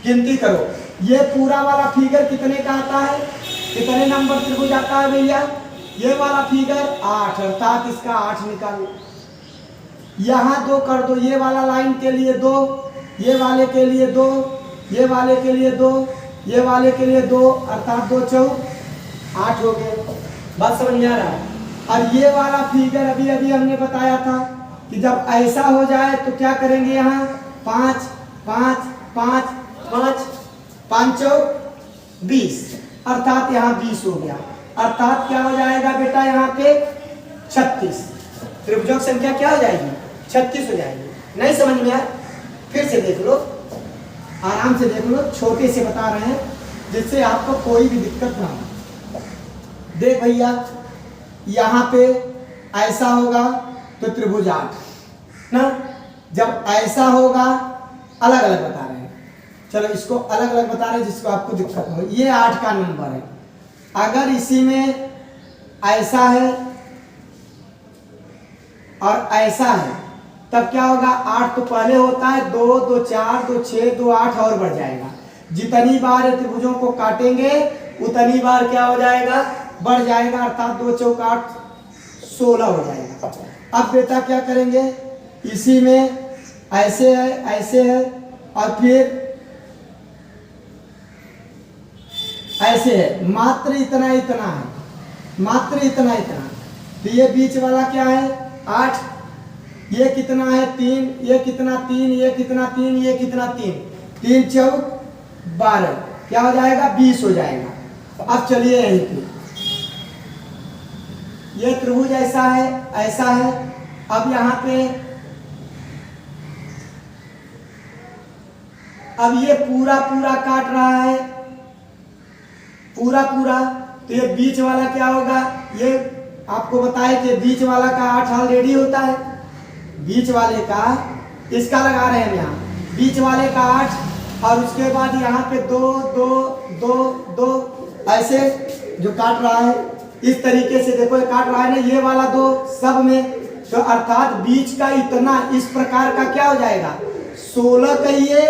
S1: गिनती करो, ये पूरा वाला फिगर कितने का आता है, कितने नंबर त्रिभुज आता है भैया, ये वाला फिगर 8, अर्थात इसका 8 निकालो। यहाँ 2 कर दो, ये वाला लाइन के लिए 2, ये वाले के लिए 2, ये वाले के लिए 2, ये वाले के लिए 2, अर्थात 2 4 8 हो गए। बात समझ में आ रहा है। और ये वाला फिगर अभी अभी हमने बताया था कि जब ऐसा हो जाए तो क्या करेंगे, यहाँ 5 5 5 5 5 20, अर्थात यहाँ 20 हो गया, अर्थात क्या हो जाएगा बेटा यहाँ पे 36। त्रिभुजों की संख्या क्या हो जाएगी 36 हो जाएगी। नहीं समझ में आया, फिर से देख लो, आराम से देख लो, छोटे से बता रहे हैं, जिससे आपको कोई भी दिक्कत ना हो। देख भैया, यहाँ पे ऐसा होगा तो त्रिभुज 8 ना, जब ऐसा होगा अलग अलग बता रहे हैं, चलो इसको अलग अलग बता रहे हैं जिसको आपको दिक्कत हो। ये 8 का नंबर है, अगर इसी में ऐसा है और ऐसा है तब क्या होगा, 8 तो पहले होता है, 2 2 4 2 6 2 8 और बढ़ जाएगा। जितनी बार त्रिभुजों को काटेंगे उतनी बार क्या हो जाएगा, बढ़ जाएगा, अर्थात 2 चौक 8 16 हो जाएगा। अब बेटा क्या करेंगे, इसी में ऐसे है और फिर ऐसे है, मात्र इतना इतना है, मात्र इतना इतना। तो ये बीच वाला क्या है 8, ये कितना है 3, ये कितना 3, ये कितना 3, ये कितना 3, 3 चौक 12, क्या हो जाएगा 20 हो जाएगा। अब चलिए यहीं पे ये त्रिभुज ऐसा है, अब यहाँ पे अब ये पूरा पूरा काट रहा है, पूरा पूरा, तो ये बीच वाला क्या होगा, ये आपको बताए कि बीच वाला का 8 ऑलरेडी होता है, बीच वाले का, इसका लगा रहे हैं यहाँ, बीच वाले का 8 और उसके बाद यहाँ पे 2 2 2 2 ऐसे जो काट रहा है, इस तरीके से देखो ये काट रहा है ना, ये वाला 2 सब में, तो अर्थात बीच का इतना इस प्रकार का क्या हो जाएगा 16 कहिए,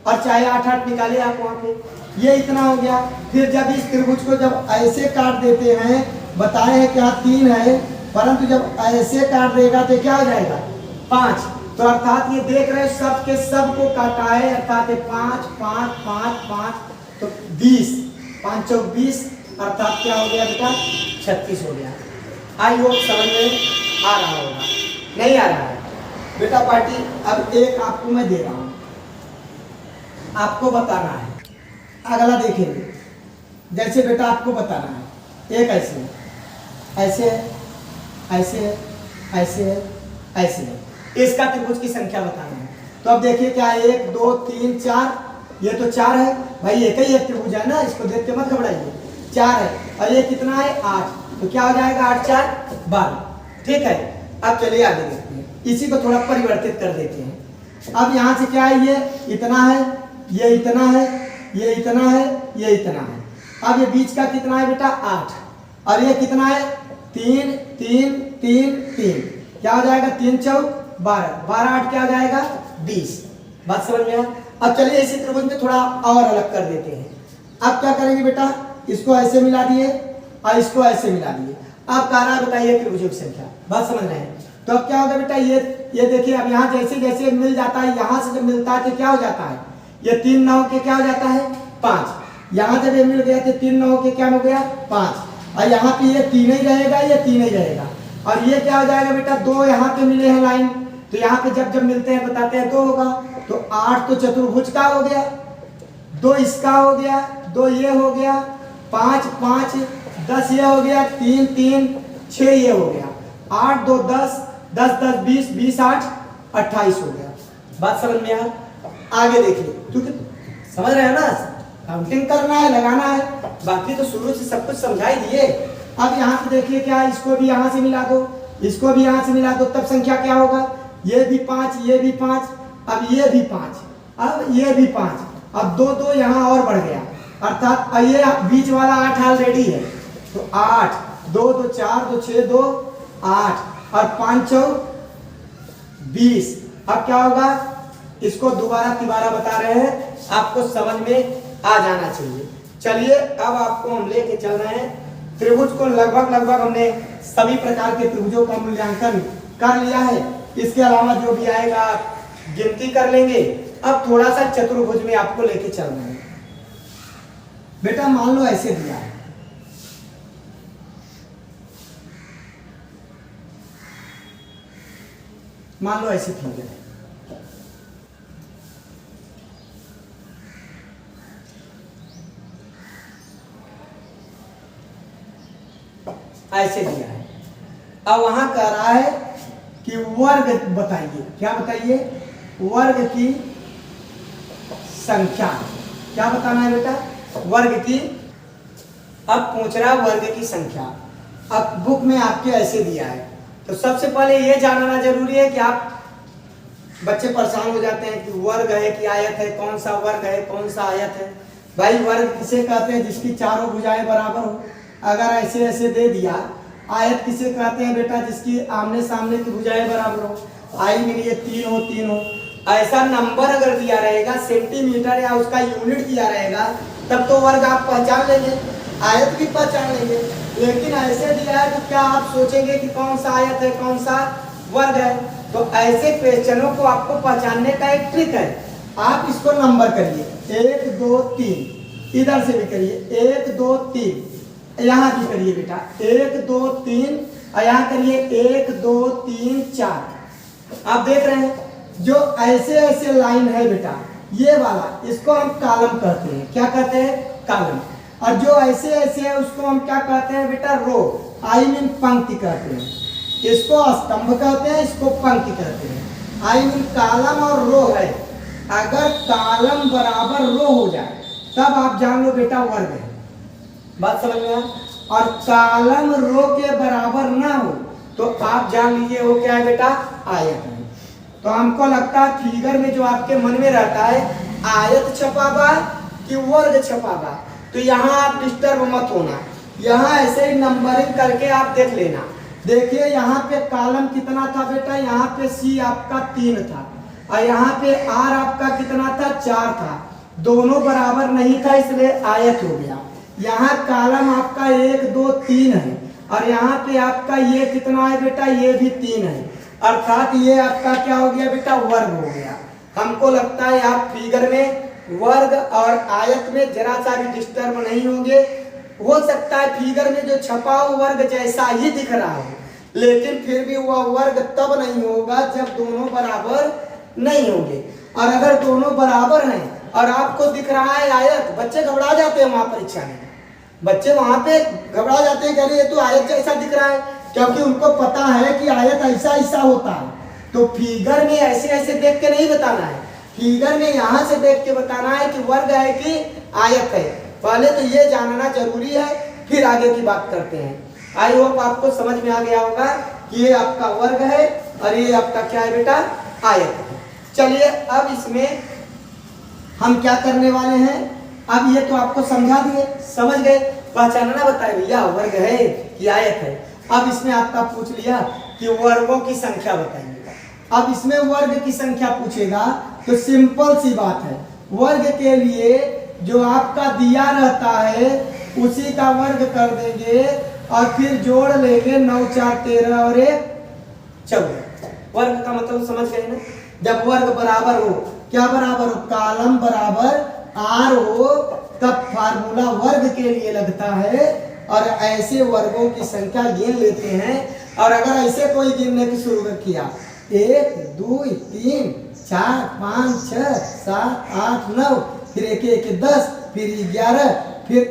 S1: और चाहे 8 8 निकालिए आप वहां पे, ये इतना हो गया। फिर जब इस त्रिभुज को जब ऐसे काट देते हैं, बताए हैं क्या 3 है, परंतु जब ऐसे काट देगा तो क्या हो जाएगा 5, तो अर्थात ये देख रहे हैं सब के सब को काटा है, अर्थात 5 5 5 5 तो 20, 5 चौक 20, अर्थात क्या हो गया बेटा 36 हो गया। आई होप समझ में आ रहा होगा, नहीं आ रहा है बेटा पार्टी। अब एक आपको मैं दे रहा हूं, आपको बताना है, अगला देखेंगे। जैसे बेटा आपको बताना है, एक ऐसे है, ऐसे है, ऐसे है, ऐसे है, ऐसे है, इसका त्रिभुज की संख्या बताना है। तो अब देखिए क्या 1 2 3 4, ये तो 4 है भाई, एक ही एक त्रिभुज है ना, इसको देख के मत घबराइए, 4 है, और ये कितना है 8, तो क्या हो जाएगा 8 4 12, ठीक है। अब चलिए आगे देखते हैं, इसी को थोड़ा परिवर्तित कर देते हैं। अब यहाँ से क्या है, ये इतना है, ये इतना है, ये इतना है, ये इतना है। अब ये बीच का कितना है बेटा 8, और ये कितना है 3 3 3 3, क्या हो जाएगा 3 चौक 12, 12 8 क्या हो जाएगा 20। बात समझ में आया। अब चलिए इसी त्रिभुज में थोड़ा और अलग कर देते हैं। अब क्या करेंगे बेटा, इसको ऐसे मिला दिए और इसको ऐसे मिला दिए। अब कह रहा है बताइए त्रिभुजों की संख्या, बात समझ रहे हैं। तो अब क्या होगा बेटा, ये देखिए, अब यहाँ जैसे जैसे मिल जाता है, यहाँ से जब मिलता है तो क्या हो जाता है, ये 3 9 के क्या हो जाता है 5, यहाँ जब ये मिल गया तो 3 9 के क्या हो गया 5, और यहाँ पे ये 3 ही रहेगा, ये 3 ही रहेगा, और ये क्या हो जाएगा बेटा 2 यहाँ पे मिले हैं लाइन, तो यहाँ पे जब जब मिलते हैं बताते हैं 2 होगा, तो 8 तो चतुर्भुज का हो गया, 2 इसका हो गया, 2 ये हो गया, 5 5 10 ये हो गया, 3 3 6 ये हो गया, 8 2 10 10 10 20 20 8 28 हो गया। बात समझ में आया। आगे देखिए, क्योंकि समझ रहे हैं ना, काउंटिंग करना है, लगाना है, बाकी तो शुरू से सब कुछ समझा ही दिए। अब यहाँ पे देखिए क्या, इसको भी यहाँ से मिला दो, इसको भी यहाँ से मिला दो, तब संख्या क्या होगा, ये भी 5 ये भी 5, अब ये भी 5, अब ये भी 5, अब 2 2 यहाँ और बढ़ गया, अर्थात ये बीच वाला 8 ऑलरेडी है, तो 8 2 2 4 2 6 2 8 और 5 चौक 20। अब क्या होगा, इसको दोबारा तिबारा बता रहे हैं, आपको समझ में आ जाना चाहिए। चलिए अब आपको हम लेके चल रहे हैं त्रिभुज को, लगभग हमने सभी प्रकार के त्रिभुजों का मूल्यांकन कर लिया है, इसके अलावा जो भी आएगा गिनती कर लेंगे। अब थोड़ा सा चतुर्भुज में आपको लेके चल रहे हैं। बेटा मान लो ऐसे दिया है, मान लो ऐसे फिगर है, ऐसे दिया है। अब वहां कह रहा है कि वर्ग बताइए, क्या बताइए, वर्ग की संख्या, क्या बताना है बेटा, वर्ग की, अब पूछ रहा वर्ग की संख्या। अब बुक में आपके ऐसे दिया है, तो सबसे पहले ये जानना जरूरी है कि आप बच्चे परेशान हो जाते हैं कि वर्ग है कि आयत है, कौन सा वर्ग है कौन सा आयत है। भाई वर्ग किसे कहते हैं? जिसकी चारों भुजाएं बराबर हो। अगर ऐसे ऐसे दे दिया। आयत किसे कहते हैं बेटा? जिसकी आमने सामने की भुजाएं बराबर हो। आई मीन ये 3 हो 3 हो। ऐसा नंबर अगर दिया रहेगा, सेंटीमीटर या उसका यूनिट दिया रहेगा, तब तो वर्ग आप पहचान लेंगे, आयत भी पहचान लेंगे। लेकिन ऐसे दिया है तो क्या आप सोचेंगे कि कौन सा आयत है कौन सा वर्ग है? तो ऐसे क्वेश्चनों को आपको पहचानने का एक ट्रिक है। आप इसको नंबर करिए 1 2 3, इधर से भी करिए 1 2 3, यहाँ भी करिए बेटा 1 2 3, और यहाँ करिए 1 2 3 4। आप देख रहे हैं जो ऐसे ऐसे लाइन है बेटा, ये वाला, इसको हम कॉलम कहते हैं। क्या कहते हैं? कॉलम। और जो ऐसे ऐसे है उसको हम क्या कहते हैं बेटा? रो। आई मीन पंक्ति कहते हैं। इसको स्तंभ कहते हैं, इसको पंक्ति कहते हैं। आई मीन कॉलम और रो है। अगर कॉलम बराबर रो हो जाए तब आप जान लो बेटा वर्ग है। बात समझ में आया? और कॉलम रो के बराबर ना हो तो आप जान लीजिए वो क्या है बेटा? आयत है। तो हमको लगता है फिगर में जो आपके मन में रहता है आयत छपावा कि वर्ग छपावा, तो यहाँ आप डिस्टर्ब मत होना। यहाँ ऐसे ही नंबरिंग करके आप देख लेना। देखिए यहाँ पे कॉलम कितना था बेटा? यहाँ पे सी आपका 3 था, और यहाँ पे आर आपका कितना था? 4 था। दोनों बराबर नहीं था, इसलिए आयत हो गया। यहाँ कॉलम आपका 1 2 3 है, और यहाँ पे आपका ये कितना है बेटा? ये भी 3 है, अर्थात ये आपका क्या हो गया बेटा? वर्ग हो गया। हमको लगता है आप फिगर में वर्ग और आयत में जरा सा भी डिस्टर्ब नहीं होंगे। हो सकता है फिगर में जो छपा हो वर्ग जैसा ही दिख रहा हो, लेकिन फिर भी वह वर्ग तब नहीं होगा जब दोनों बराबर नहीं होंगे। और अगर दोनों बराबर हैं और आपको दिख रहा है आयत, बच्चे घबरा जाते हैं वहां परीक्षा में। बच्चे वहां पे घबरा जाते हैं, कह रहे ये तो आयत जैसा दिख रहा है, क्योंकि उनको पता है कि आयत ऐसा ऐसा होता है। तो फिगर में ऐसे ऐसे देख के नहीं बताना है, फिगर में यहाँ से देख के बताना है कि वर्ग है कि आयत है। पहले तो ये जानना जरूरी है, फिर आगे की बात करते हैं। आई होप आपको समझ में आ गया होगा कि ये आपका वर्ग है और ये आपका क्या है बेटा? आयत है। चलिए अब इसमें हम क्या करने वाले हैं? अब ये तो आपको समझा दिए, समझ गए, पहचानना बताए भैया वर्ग है कि आयत है। अब इसमें आपका पूछ लिया कि वर्गों की संख्या बताइए। अब इसमें वर्ग की संख्या पूछेगा तो सिंपल सी बात है, वर्ग के लिए जो आपका दिया रहता है उसी का वर्ग कर देंगे और फिर जोड़ लेंगे 9 4 13 और 1 14। वर्ग का मतलब समझ गए ना? जब वर्ग बराबर हो, क्या बराबर हो? कॉलम बराबर आर हो, तब फार्मूला वर्ग के लिए लगता है। और ऐसे वर्गों की संख्या गिन लेते हैं। और अगर ऐसे कोई गिनने की शुरू किया 1 2 3 4 5 6 7 8 9, फिर 1 1 10, फिर 11, फिर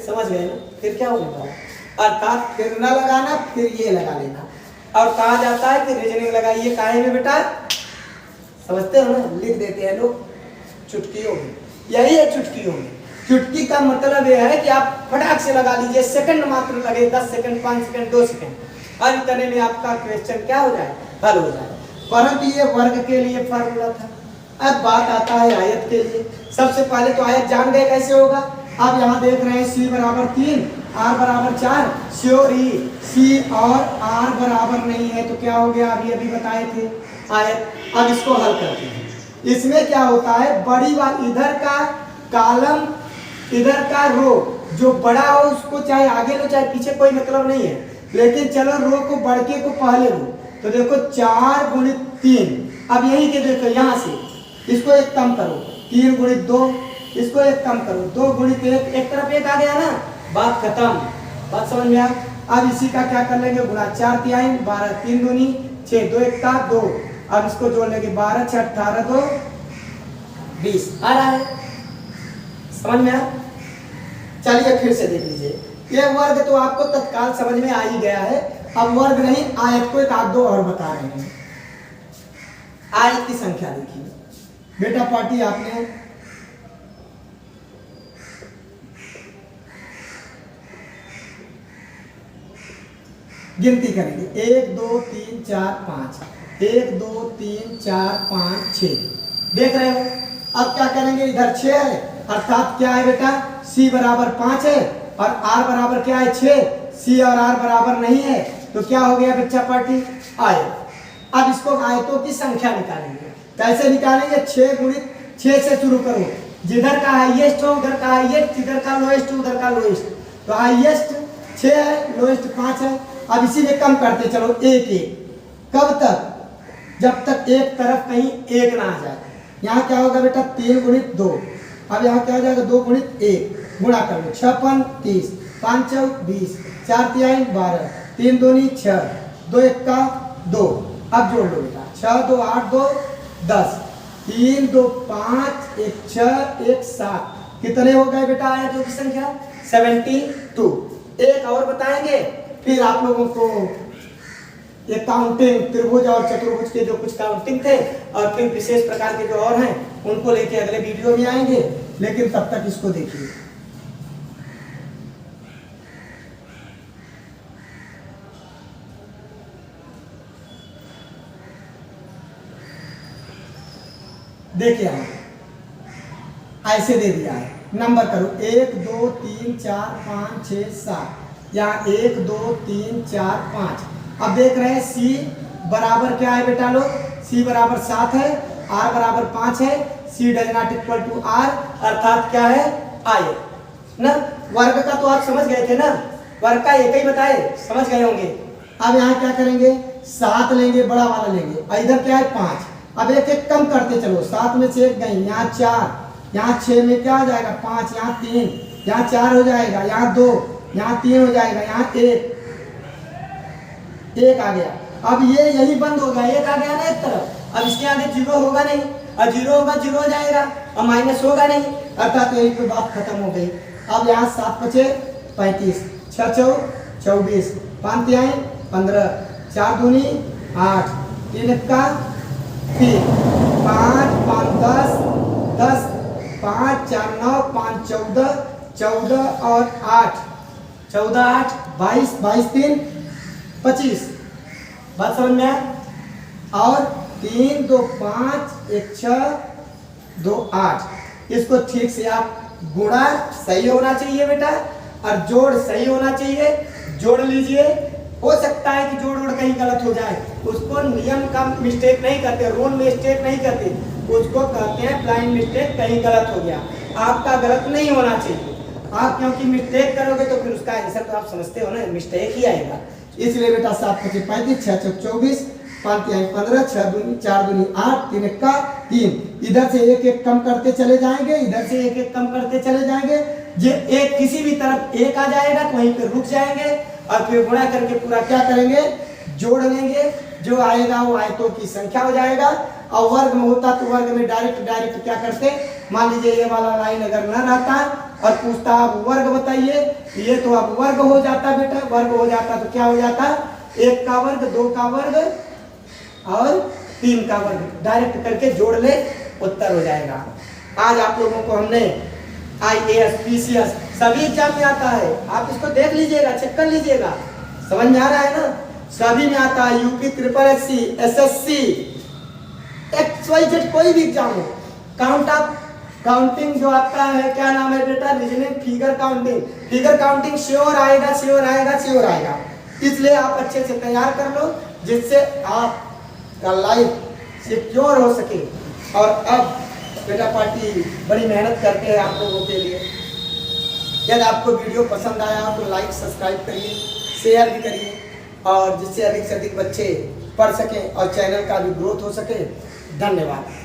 S1: समझ गए ना? फिर क्या होगा? अर्थात फिर न लगाना, फिर ये लगा लेना। और कहा जाता है कि रीजनिंग लगाइए काहे में बेटा? समझते हो ना? लिख देते हैं लोग चुटकियों में। यही है चुटकियों में। चुटकी का मतलब यह है कि आप फटाक से लगा लीजिए, सेकंड मात्र लगे, 10 सेकंड 5 सेकंड 2 सेकंड, हल करने में आपका क्वेश्चन क्या हो जाए? हल हो जाए। परंतु ये वर्ग के लिए फार्मूला था। अब बात आता है आयत के लिए। सबसे पहले तो आयत जान गए कैसे होगा। अब यहाँ देख रहे हैं C बराबर 3, R बराबर 4, श्योर ही C और R बराबर नहीं है तो क्या हो गया? अभी बताए थे आयत। अब इसको हल करते हैं। इसमें क्या होता है? बड़ी बात, इधर का कॉलम इधर का रो, जो बड़ा हो उसको चाहे आगे लो चाहे पीछे, कोई मतलब नहीं है, लेकिन चलो रो को बढ़ के को पहले लो। तो देखो 4 गुणित 3, अब यही के देखो यहाँ से इसको एक कम करो, 3 गुणित 2, इसको एक कम करो, 2 गुणित 1, एक तरफ 1 आ गया ना, बात खत्म। बात समझ में आ? अब इसी का क्या कर लेंगे? गुणा 4 तिहाई, 12 3 दूनी 6, 2 1 2। अब इसको जोड़ लेंगे 12 6 18 2 20 आ रहा है। समझ में आ? चलिए फिर से देख लीजिए। ये वर्ग तो आपको तत्काल समझ में आ ही गया है। अब वर्ग नहीं, आयत को एक आध दो और बता रहे हैं। आयत की संख्या देखिए बेटा, पार्टी आपने गिनती करेंगे 1 2 3 4 5, 1 2 3 4 5 6, देख रहे हो। अब क्या करेंगे, इधर 6 है अर्थात क्या है बेटा, C बराबर 5 है और R बराबर क्या है 6, C और R बराबर नहीं है तो क्या हो गया बच्चा पार्टी आयत। अब इसको आयतों की संख्या निकालेंगे, कैसे निकालेंगे, 6 गुणित 6 से शुरू करो, जिधर का हाईएस्ट हो उधर का हाईएस्ट, जिधर का लोएस्ट हो उधर का लोएस्ट, तो हाईएस्ट 6 है, लोएस्ट 5 है। अब इसी में कम करते चलो 1 1, कब तक, जब तक एक तरफ कहीं 1 ना आ जाए। यहाँ क्या होगा बेटा 3 गुणित 2, अब यहाँ क्या हो जाएगा 2 गुणित 1, गुणा कर लो 6 5 30, 5 4 20, 4 3 12, 3 2 6, 2 1 का 2, अब जोड़ लो बेटा 6 2 8 2 10, 3 2 5 1 6 1 7, कितने हो गए बेटा आयतों की संख्या 72। एक और बताएंगे फिर आप लोगों को ये काउंटिंग त्रिभुज और चतुर्भुज के जो कुछ काउंटिंग थे और फिर विशेष प्रकार के जो और हैं उनको लेके अगले वीडियो में आएंगे, लेकिन तब तक इसको देखिए। देखिए हम ऐसे दे दिया है, नंबर करो 1 2 3 4 5 6 7, यहाँ 1 2 3 4 5। अब देख रहे हैं C बराबर क्या है बेटा लोग, C बराबर 7 है, R बराबर 5 है, C does not equal to R अर्थात क्या है आयत ना। वर्ग का तो आप समझ गए थे ना, वर्ग का एक ही बताए, समझ गए होंगे। अब यहाँ क्या करेंगे 7 लेंगे, बड़ा वाला लेंगे, इधर क्या है 5, अब एक एक कम करते चलो, 7 में से 1 गई, यहाँ 4, यहाँ 6 में क्या हो जाएगा 5, यहाँ 3, यहाँ 4 हो जाएगा, यहाँ 2, यहाँ 3 हो जाएगा, यहाँ 1 आ गया। अब ये यही बंद होगा, 1 आ गया ना एक तरफ, अब इसके आगे 0 होगा नहीं, और 0 होगा 0 हो जाएगा और माइनस होगा नहीं, अर्थात यही पे बात खत्म हो गई। अब यहाँ 7 5 35, 6 4 24, 5 3 15, 4 2 8, 3 1 का 3, 5 5 10 10, 5 4 9 5 14, 14 और 8 14 8 22, 22 3 25, बात समझ में आया। और 3 2 5 1 6 2 8, इसको ठीक से आप गुणा सही होना चाहिए बेटा और जोड़ सही होना चाहिए, जोड़ लीजिए। हो सकता है कि जोड़ ओड़ कहीं गलत हो जाए, उसको नियम का मिस्टेक नहीं करते, रूल मिस्टेक नहीं करते, उसको कहते हैं ब्लाइंड मिस्टेक, कहीं गलत हो गया। आपका गलत नहीं होना चाहिए, आप क्योंकि मिस्टेक करोगे तो फिर उसका आंसर तो आप समझते हो ना, मिस्टेक ही आएगा। इसलिए बेटा 7 5 35, 6 6 24, 5 3 15, 6 2 4 2 8, 3 1 का 3, इधर से एक एक कम करते चले जाएंगे, इधर से एक एक कम करते चले जाएंगे। जे एक किसी भी तरफ 1 आ जाएगा तो वहीं पे रुक जाएंगे और फिर गुणा करके पूरा क्या करेंगे जोड़ लेंगे, जो आएगा वो आयतों की संख्या हो जाएगा। और वर्ग में होता तो वर्ग में डायरेक्ट क्या करते, मान लीजिए ये वाला लाइन अगर न रहता और पूछता आप वर्ग बताइए, ये तो अब वर्ग हो जाता बेटा, वर्ग हो जाता तो क्या हो जाता 1 का वर्ग 2 का वर्ग और 3 का वर्ग, डायरेक्ट करके जोड़ ले उत्तर हो जाएगा। आज आप लोगों को हमने IAS PCS सभी एग्जाम में आता है, आप इसको देख लीजिएगा, चेक कर लीजिएगा, समझ में आ रहा है ना, सभी में आता है, यूपी SSC SSC XYZ कोई भी एग्जाम हो। काउंटिंग जो आपका है क्या नाम है बेटा, reasoning figure counting, figure counting sure आएगा श्योर आएगा श्योर आएगा, इसलिए आप अच्छे से तैयार कर लो जिससे आपका लाइफ सिक्योर हो सके। और अब बेटा पार्टी बड़ी मेहनत करते हैं आप लोगों के लिए। यदि आपको वीडियो पसंद आया हो तो लाइक सब्सक्राइब करिए, शेयर भी करिए, और जिससे अधिक से अधिक बच्चे पढ़ सकें और चैनल का भी ग्रोथ हो सके। धन्यवाद।